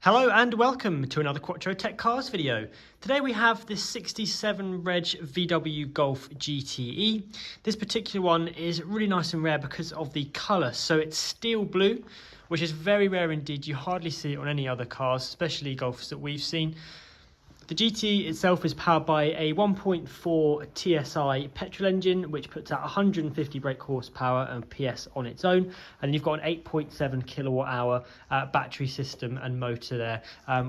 Hello and welcome to another Quattro Tech Cars video. Today we have this 67 Reg VW Golf GTE. This particular one is really nice and rare because of the colour. So it's steel blue, which is very rare indeed. You hardly see it on any other cars, especially Golfs that we've seen. The GTE itself is powered by a 1.4 TSI petrol engine, which puts out 150 brake horsepower and PS on its own. And you've got an 8.7 kilowatt hour battery system and motor there,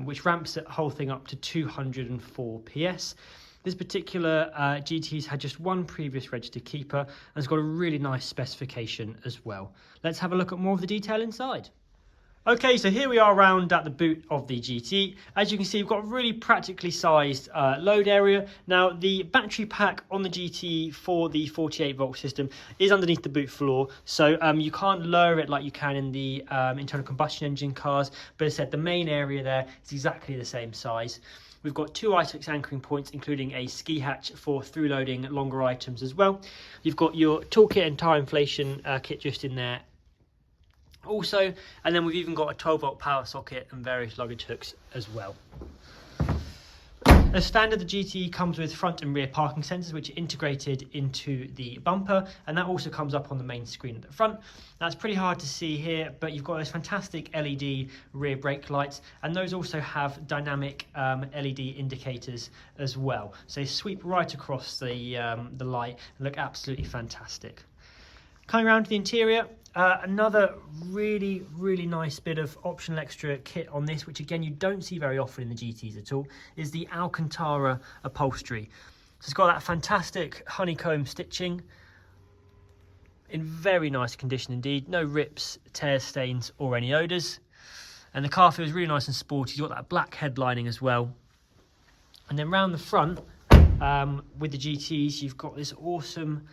which ramps the whole thing up to 204 PS. This particular GTE's had just one previous registered keeper and has got a really nice specification as well. Let's have a look at more of the detail inside. Okay, so here we are around at the boot of the GTE. As you can see, we've got a really practically sized load area. Now, the battery pack on the GTE for the 48 volt system is underneath the boot floor. So you can't lower it like you can in the internal combustion engine cars. But as I said, the main area there is exactly the same size. We've got two ISOX anchoring points, including a ski hatch for through loading longer items as well. You've got your toolkit and tyre inflation kit just in there also, and then we've even got a 12 volt power socket and various luggage hooks as well. As standard, the GTE comes with front and rear parking sensors, which are integrated into the bumper, and that also comes up on the main screen at the front. That's pretty hard to see here, but you've got those fantastic LED rear brake lights, and those also have dynamic LED indicators as well. So they sweep right across the light and look absolutely fantastic. Coming around to the interior, another really nice bit of optional extra kit on this, which again you don't see very often in the GTs at all, is the Alcantara upholstery. So it's got that fantastic honeycomb stitching in very nice condition indeed. No rips, tears, stains or any odours. And the car feels really nice and sporty. You've got that black headlining as well. And then round the front with the GTs, you've got this awesome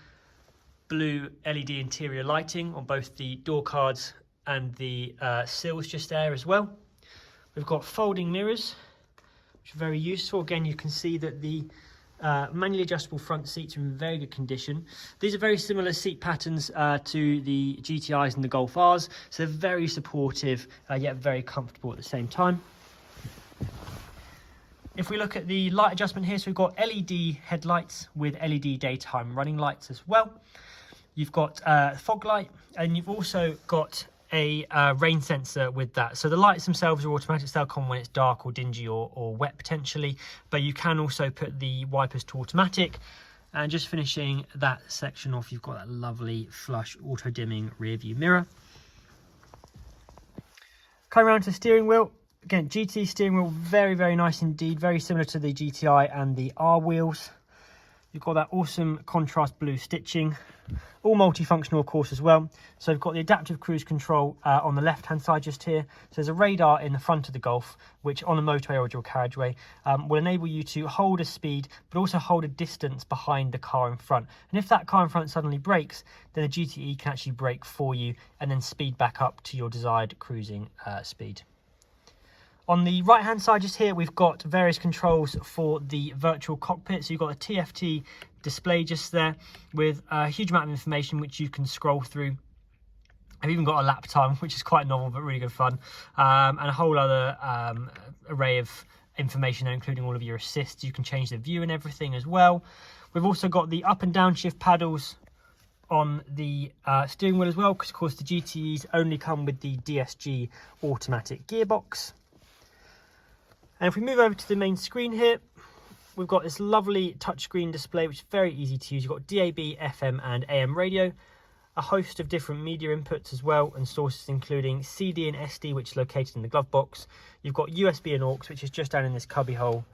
blue LED interior lighting on both the door cards and the sills just there as well. We've got folding mirrors, which are very useful. Again, you can see that the manually adjustable front seats are in very good condition. These are very similar seat patterns to the GTIs and the Golf Rs, so they're very supportive yet very comfortable at the same time. If we look at the light adjustment here, so we've got LED headlights with LED daytime running lights as well. You've got fog light, and you've also got a rain sensor with that. So the lights themselves are automatic, so they'll come when it's dark or dingy or wet potentially, but you can also put the wipers to automatic. And just finishing that section off, you've got that lovely flush auto dimming rear view mirror. Coming around to the steering wheel. Again, GT steering wheel, very nice indeed, very similar to the GTI and the R wheels. You've got that awesome contrast blue stitching, all multifunctional of course as well. So we've got the adaptive cruise control on the left hand side just here. So there's a radar in the front of the Golf, which on a motorway or dual carriageway will enable you to hold a speed but also hold a distance behind the car in front. And if that car in front suddenly brakes, then the GTE can actually brake for you and then speed back up to your desired cruising speed. On the right hand side just here, we've got various controls for the virtual cockpit. So you've got a TFT display just there with a huge amount of information which you can scroll through. I've even got a lap time, which is quite novel but really good fun, and a whole other array of information there, including all of your assists. You can change the view and everything as well. We've also got the up and down shift paddles on the steering wheel as well, because of course the GTEs only come with the DSG automatic gearbox. And if we move over to the main screen here, we've got this lovely touchscreen display, which is very easy to use. You've got DAB, FM and AM radio, a host of different media inputs as well, and sources including CD and SD, which is located in the glove box. You've got USB and aux, which is just down in this cubby hole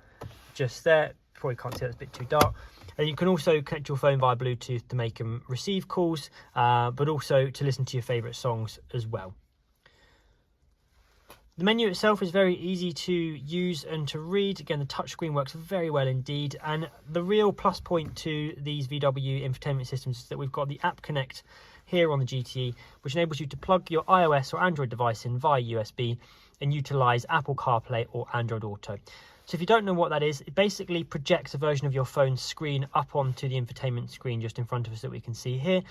just there. Probably can't see that, it's a bit too dark. And you can also connect your phone via Bluetooth to make and receive calls, but also to listen to your favourite songs as well. The menu itself is very easy to use and to read. Again, the touchscreen works very well indeed. And the real plus point to these VW infotainment systems is that we've got the App Connect here on the GTE, which enables you to plug your iOS or Android device in via USB and utilise Apple CarPlay or Android Auto. So if you don't know what that is, it basically projects a version of your phone's screen up onto the infotainment screen just in front of us that we can see here.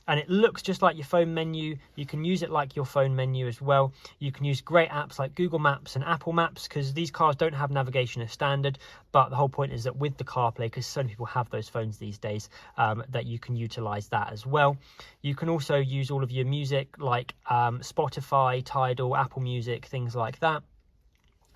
and it looks just like your phone menu. You can use it like your phone menu as well. You can use great apps like Google Maps and Apple Maps, because these cars don't have navigation as standard, but the whole point is that with the CarPlay, because so many people have those phones these days, that you can utilize that as well. You can also use all of your music like Spotify, Tidal, Apple Music, things like that.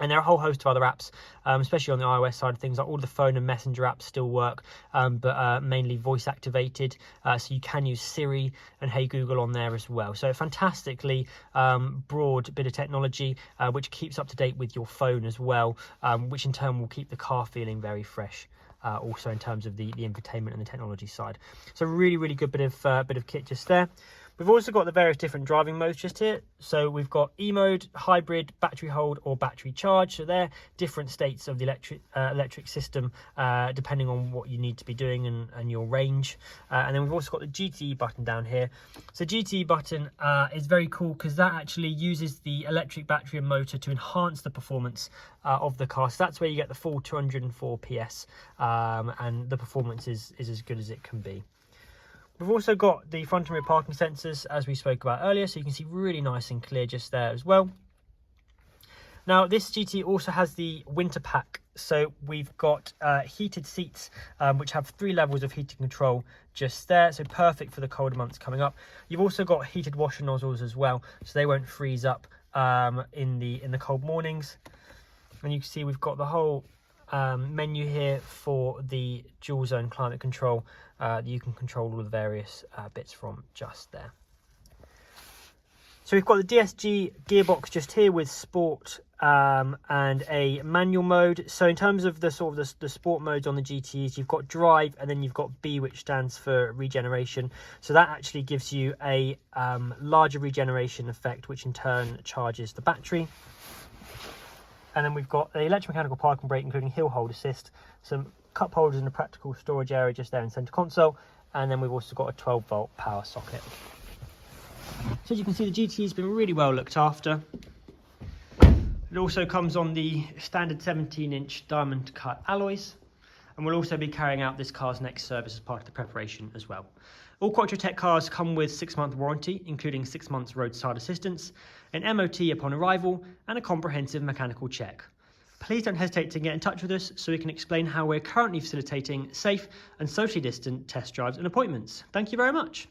And there are a whole host of other apps, especially on the iOS side of things. Like all the phone and messenger apps still work, but mainly voice activated. So you can use Siri and Hey Google on there as well. So a fantastically broad bit of technology, which keeps up to date with your phone as well, which in turn will keep the car feeling very fresh. Also in terms of the infotainment and the technology side. So really good bit of kit just there. We've also got the various different driving modes just here. So we've got E-mode, hybrid, battery hold, or battery charge. So they're different states of the electric system, depending on what you need to be doing and your range. And then we've also got the GTE button down here. So GTE button is very cool because that actually uses the electric battery and motor to enhance the performance of the car. So that's where you get the full 204 PS, and the performance is as good as it can be. We've also got the front and rear parking sensors, as we spoke about earlier, so you can see really nice and clear just there as well. Now, this GT also has the winter pack, so we've got heated seats, which have 3 levels of heating control just there, so perfect for the colder months coming up. You've also got heated washer nozzles as well, so they won't freeze up in the cold mornings. And you can see we've got the whole menu here for the dual zone climate control, that you can control all the various bits from just there. So we've got the DSG gearbox just here with sport and a manual mode. So in terms of the sport modes on the GTEs, you've got drive and then you've got B, which stands for regeneration. So that actually gives you a larger regeneration effect, which in turn charges the battery. And then we've got the electromechanical parking brake, including hill hold assist, some cup holders and a practical storage area just there in center console. And then we've also got a 12-volt power socket. So as you can see, the GTE's been really well looked after. It also comes on the standard 17-inch diamond cut alloys. And we'll also be carrying out this car's next service as part of the preparation as well. All Quattrotech cars come with 6-month warranty, including 6 months roadside assistance, an MOT upon arrival, and a comprehensive mechanical check. Please don't hesitate to get in touch with us so we can explain how we're currently facilitating safe and socially distant test drives and appointments. Thank you very much.